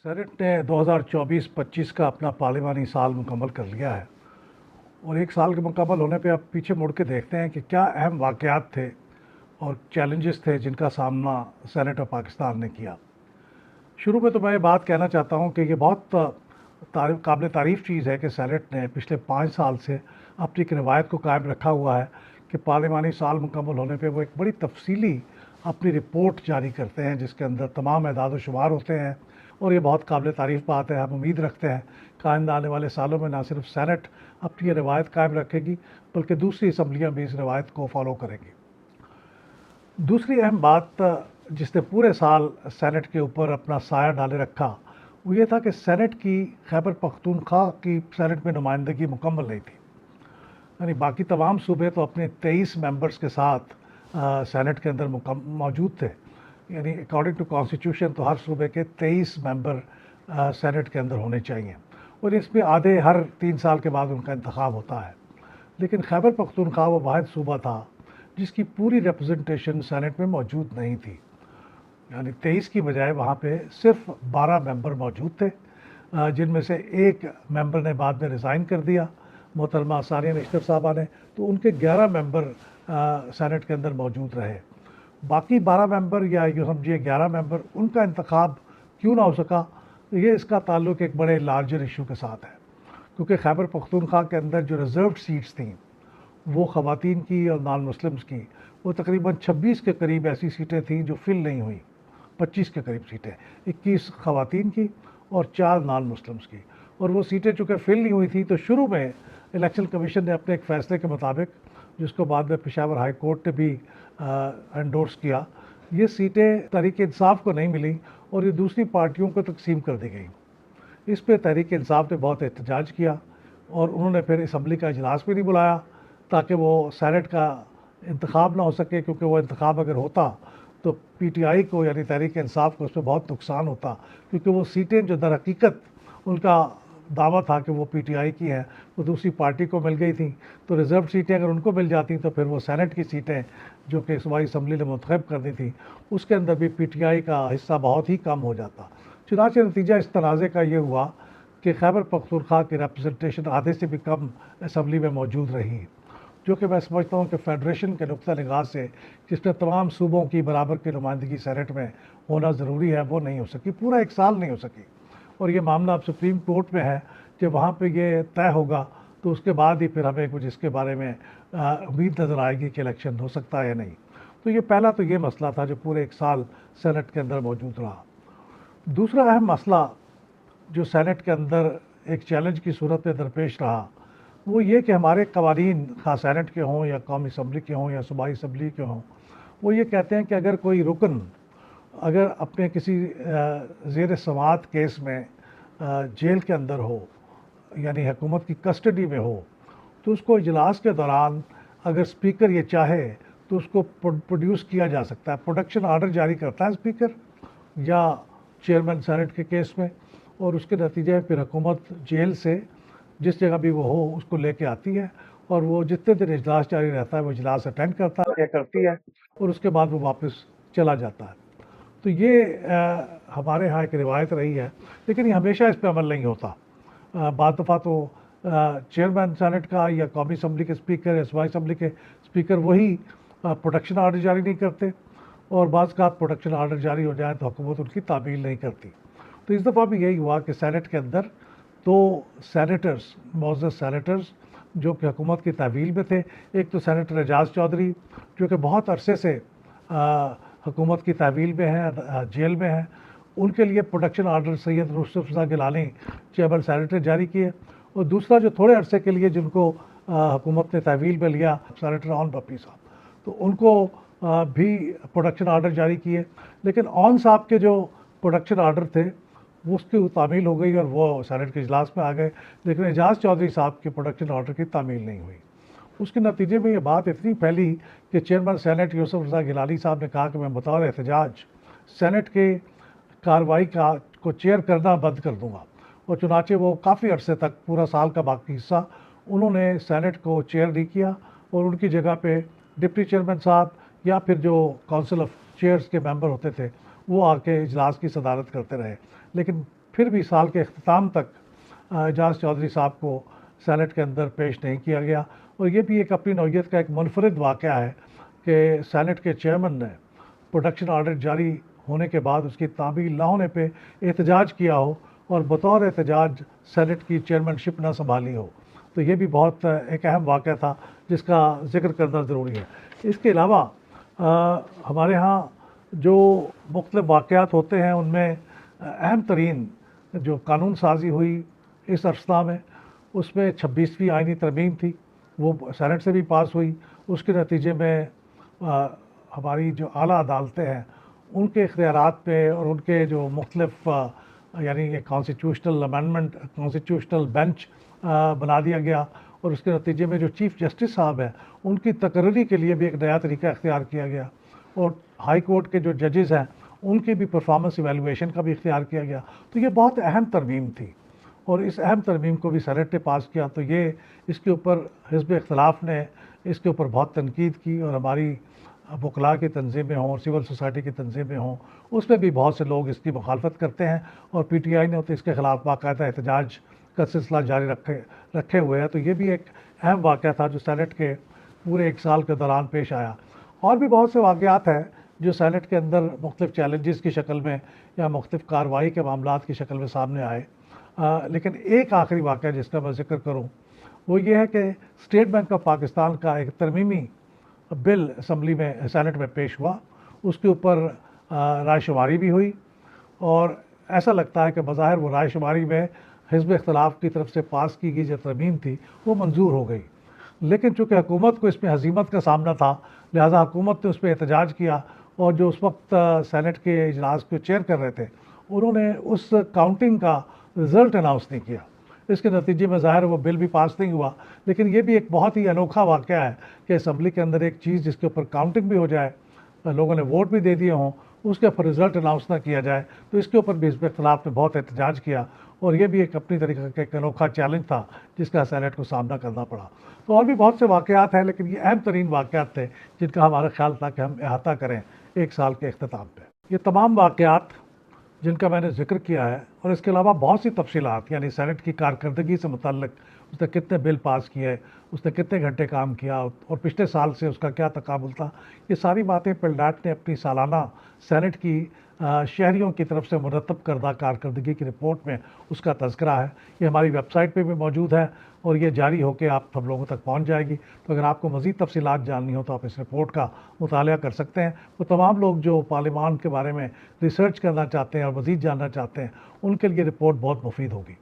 Senate ने 2024-25 का अपना पार्लिमानी साल मुकम्मल कर लिया है और एक साल के मुकम्मल होने पे अब पीछे मुड़ के देखते हैं कि क्या अहम वाक़यात थे और चैलेंजेस थे जिनका सामना सेनेट ऑफ पाकिस्तान ने किया। शुरू में तो मैं ये बात कहना चाहता हूँ कि ये बहुत काबिल तारीफ़ चीज़ है कि सेनेट ने पिछले 5 साल से अपनी एक रिवायत को कायम रखा हुआ है कि पार्लिमानी साल मुकम्मल होने पे वो एक बड़ी तफसीली अपनी रिपोर्ट जारी करते हैं जिसके अंदर तमाम एदाद व शुमार होते हैं। और ये बहुत काबिल तारीफ़ बात है। हम उम्मीद रखते हैं कि आइंदा आने वाले सालों में ना सिर्फ सेनेट अपनी ये रिवायत कायम रखेगी बल्कि दूसरी असम्बलियाँ भी इस रिवायत को फॉलो करेंगी। दूसरी अहम बात जिसने पूरे साल सेनेट के ऊपर अपना साया डाले रखा वो ये था कि सेनेट की खैबर पख्तूनख्वा की सेनेट में नुमाइंदगी मुकम्मल नहीं थी। यानी बाकी तमाम सूबे तो अपने 23 मेंबर्स के साथ सेनेट के अंदर मौजूद थे। यानी अकॉर्डिंग टू कॉन्स्टिट्यूशन तो हर सूबे के 23 मेंबर सेनेट के अंदर होने चाहिए और इसमें आधे हर 3 साल के बाद उनका इंतखाब होता है। लेकिन खैबर पख्तूनख्वा वो वाहिद सूबा था जिसकी पूरी रिप्रेजेंटेशन सेनेट में मौजूद नहीं थी। यानी 23 की बजाय वहाँ पे सिर्फ 12 मेंबर मौजूद थे, जिनमें से एक मेंबर ने बाद में रिज़ाइन कर दिया, मोहतरमा सानिया निश्तर साहबा ने। तो उनके 11 मेंबर सेनेट के अंदर मौजूद रहे। बाकी 12 मेंबर या यूँ समझिए 11 मेंबर उनका इंतखाब क्यों ना हो सका, ये इसका ताल्लुक़ एक बड़े लार्जर इशू के साथ है। क्योंकि खैबर पख्तूनख्वा के अंदर जो रिज़र्व्ड सीट्स थी वो ख़वातीन की और नॉन मुस्लिम्स की, वो तकरीबन 26 के करीब ऐसी सीटें थीं जो फिल नहीं हुई। 25 के करीब सीटें, 21 ख़वातीन की और 4 नॉन मुस्लिम्स की। और वो सीटें चूँकि फिल नहीं हुई थी तो शुरू में इलेक्शन कमीशन ने अपने एक फ़ैसले के मुताबिक, जिसको बाद में पेशावर हाई कोर्ट ने भी एंडोर्स किया, ये सीटें तहरीक इंसाफ को नहीं मिली और ये दूसरी पार्टियों को तकसीम कर दी गई। इस पे तहरीक इंसाफ ने बहुत एहतजाज किया और उन्होंने फिर असम्बली का इजलास भी नहीं बुलाया ताकि वो सेनेट का इंतखाब ना हो सके, क्योंकि वो इंतखाब अगर होता तो पीटीआई को यानी तहरीक इंसाफ को उसमें बहुत नुकसान होता, क्योंकि वो सीटें जो दर हकीकत उनका दावा था कि वो पीटीआई की हैं वो दूसरी पार्टी को मिल गई थी। तो रिज़र्व सीटें अगर उनको मिल जाती तो फिर वो सेनेट की सीटें जो कि सूबाई असम्बली ने मुंतखब करनी थी उसके अंदर भी पीटीआई का हिस्सा बहुत ही कम हो जाता। चुनांचे नतीजा इस तनाज़े का ये हुआ कि खैबर पख्तूनख्वा की रिप्रेजेंटेशन आधे से भी कम असम्बली में मौजूद रही, जो कि मैं समझता हूँ कि फेडरेशन के नुक्ता निगाह से जिसमें तमाम सूबों की बराबर की नुमाइंदगी सेनेट में होना ज़रूरी है वो नहीं हो सकी, पूरा एक साल नहीं हो सकी। और ये मामला अब सुप्रीम कोर्ट में है। जब वहाँ पे ये तय होगा तो उसके बाद ही फिर हमें कुछ इसके बारे में उम्मीद नज़र आएगी कि इलेक्शन हो सकता है या नहीं। तो ये पहला तो ये मसला था जो पूरे एक साल सेनेट के अंदर मौजूद रहा। दूसरा अहम मसला जो सेनेट के अंदर एक चैलेंज की सूरत में दरपेश रहा वो ये कि हमारे कवानीन ख़ास सेनेट के हों या कौमी असम्बली के हों या सूबाई असम्बली के हों, वो ये कहते हैं कि अगर कोई रुकन अगर अपने किसी ज़ेर समाअत केस में जेल के अंदर हो यानी हुकूमत की कस्टडी में हो तो उसको इजलास के दौरान अगर स्पीकर ये चाहे तो उसको प्रोड्यूस किया जा सकता है। प्रोडक्शन आर्डर जारी करता है स्पीकर या चेयरमैन सेनेट के केस में, और उसके नतीजे में फिर हुकूमत जेल से जिस जगह भी वो हो उसको लेके आती है और वो जितने दिन इजलास जारी रहता है वो इजलास अटेंड करता है या करती है और उसके बाद वो वापस चला जाता है। तो ये हमारे यहाँ एक रिवायत रही है, लेकिन ये हमेशा इस पर अमल नहीं होता। बाद दफ़ा तो चेयरमैन सेनेट का या कौमी असम्बली के स्पीकर या सूबाई असम्बली के स्पीकर वही प्रोटेक्शन आर्डर जारी नहीं करते, और बाज़ का प्रोटेक्शन आर्डर जारी हो जाए तो हुकूमत उनकी तामील नहीं करती। तो इस दफ़ा भी यही हुआ कि सेनेट के अंदर तो सेनेटर्स, मोअज़्ज़ज़ सेनेटर्स जो कि हुकूमत की तहवील में थे, एक तो सेनेटर एजाज़ चौधरी जो कि बहुत अरसे से हुकूमत की तहवील में है, जेल में है, उनके लिए प्रोटेक्शन आर्डर सैयद रुस्तम रज़ा गिलानी चेयरमैन सेनेट ने जारी किए। और दूसरा जो थोड़े अरसे के लिए जिनको हुकूमत ने तहवील में लिया, सेनेटर ऑन बप्पी साहब, तो उनको भी प्रोटेक्शन आर्डर जारी किए। लेकिन ऑन साहब के जो प्रोटेक्शन आर्डर थे वो उसकी तामील हो गई और वो सेनेट के इजलास में आ गए, लेकिन एजाज़ चौधरी साहब के प्रोटेक्शन आर्डर की तामील नहीं हुई। उसके नतीजे में ये बात इतनी फैली कि चेयरमैन सेनेट यूसुफ रज़ा गिलानी साहब ने कहा कि मैं बतौर एहतजाज सेनेट के कार्रवाई को चेयर करना बंद कर दूंगा। और चुनाचे वो काफ़ी अरसे तक, पूरा साल का बाकी हिस्सा, उन्होंने सेनेट को चेयर नहीं किया और उनकी जगह पे डिप्टी चेयरमैन साहब या फिर जो काउंसिल ऑफ चेयर्स के मेंबर होते थे वो आके इजलास की सदारत करते रहे। लेकिन پھر بھی سال کے اختتام تک اعجاز چودھری صاحب کو سینٹ کے اندر پیش نہیں کیا گیا. اور یہ بھی ایک اپنی نوعیت کا ایک منفرد واقعہ ہے کہ سینٹ کے چیئرمین نے پروٹیکشن آرڈر جاری ہونے کے بعد اس کی تعمیل نہ ہونے پہ احتجاج کیا ہو اور بطور احتجاج سینٹ کی چیئرمین شپ نہ سنبھالی ہو. تو یہ بھی بہت ایک اہم واقعہ تھا جس کا ذکر کرنا ضروری ہے. اس کے علاوہ ہمارے ہاں جو مختلف واقعات ہوتے ہیں ان میں اہم ترین جو قانون سازی ہوئی اس ارسطا میں، اس میں 26ویں آئینی ترمیم تھی. وہ سینٹ سے بھی پاس ہوئی. اس کے نتیجے میں ہماری جو اعلیٰ عدالتیں ہیں ان کے اختیارات پہ اور ان کے جو مختلف یعنی کانسٹیٹیوشنل امینڈمنٹ، کانسٹیٹیوشنل بینچ بنا دیا گیا. اور اس کے نتیجے میں جو چیف جسٹس صاحب ہیں ان کی تقرری کے لیے بھی ایک نیا طریقہ اختیار کیا گیا. اور ہائی کورٹ کے جو ججز ہیں ان کی بھی پرفارمنس ایویلویشن کا بھی اختیار کیا گیا. تو یہ بہت اہم ترمیم تھی اور اس اہم ترمیم کو بھی سینٹ نے پاس کیا. تو یہ اس کے اوپر حزب اختلاف نے اس کے اوپر بہت تنقید کی اور ہماری وکلاء کی تنظیمیں ہوں اور سول سوسائٹی کی تنظیمیں ہوں اس میں بھی بہت سے لوگ اس کی مخالفت کرتے ہیں. اور پی ٹی آئی نے تو اس کے خلاف باقاعدہ احتجاج کا سلسلہ جاری رکھے ہوئے ہیں. تو یہ بھی ایک اہم واقعہ تھا جو سینٹ کے پورے ایک سال کے دوران پیش آیا. اور بھی بہت سے واقعات ہیں جو سینٹ کے اندر مختلف چیلنجز کی شکل میں یا مختلف کارروائی کے معاملات کی شکل میں سامنے آئے. لیکن ایک آخری واقعہ جس کا میں ذکر کروں وہ یہ ہے کہ اسٹیٹ بینک آف پاکستان کا ایک ترمیمی بل اسمبلی میں سینٹ میں پیش ہوا. اس کے اوپر رائے شماری بھی ہوئی اور ایسا لگتا ہے کہ بظاہر وہ رائے شماری میں حزب اختلاف کی طرف سے پاس کی گئی جو ترمیم تھی وہ منظور ہو گئی. لیکن چونکہ حکومت کو اس میں ہزیمت کا سامنا تھا لہٰذا حکومت نے اس پہ احتجاج کیا اور جو اس وقت سینٹ کے اجلاس کو چیئر کر رہے تھے انہوں نے اس کاؤنٹنگ کا رزلٹ اناؤنس نہیں کیا. اس کے نتیجے میں ظاہر وہ بل بھی پاس نہیں ہوا. لیکن یہ بھی ایک بہت ہی انوکھا واقعہ ہے کہ اسمبلی کے اندر ایک چیز جس کے اوپر کاؤنٹنگ بھی ہو جائے، لوگوں نے ووٹ بھی دے دیے ہوں، اس کے اوپر رزلٹ اناؤنس نہ کیا جائے. تو اس کے اوپر بھی حزب اختلاف نے بہت احتجاج کیا اور یہ بھی ایک اپنی طریقے کا ایک انوکھا چیلنج تھا جس کا سینٹ کو سامنا کرنا پڑا. تو اور بھی بہت سے واقعات ہیں لیکن یہ اہم ترین واقعات تھے جن کا ہمارا خیال تھا کہ ہم احاطہ کریں ایک سال کے اختتام پہ. یہ تمام واقعات جن کا میں نے ذکر کیا ہے اور اس کے علاوہ بہت سی تفصیلات یعنی سینٹ کی کارکردگی سے متعلق اس نے کتنے بل پاس کیے، اس نے کتنے گھنٹے کام کیا اور پچھلے سال سے اس کا کیا تقابل تھا، یہ ساری باتیں پلڈاٹ نے اپنی سالانہ سینٹ کی شہریوں کی طرف سے مرتب کردہ کارکردگی کی رپورٹ میں اس کا تذکرہ ہے. یہ ہماری ویب سائٹ پہ بھی موجود ہے اور یہ جاری ہو کے آپ سب لوگوں تک پہنچ جائے گی. تو اگر آپ کو مزید تفصیلات جاننی ہو تو آپ اس رپورٹ کا مطالعہ کر سکتے ہیں. وہ تمام لوگ جو پارلیمان کے بارے میں ریسرچ کرنا چاہتے ہیں اور مزید جاننا چاہتے ہیں ان کے لیے رپورٹ بہت مفید ہوگی.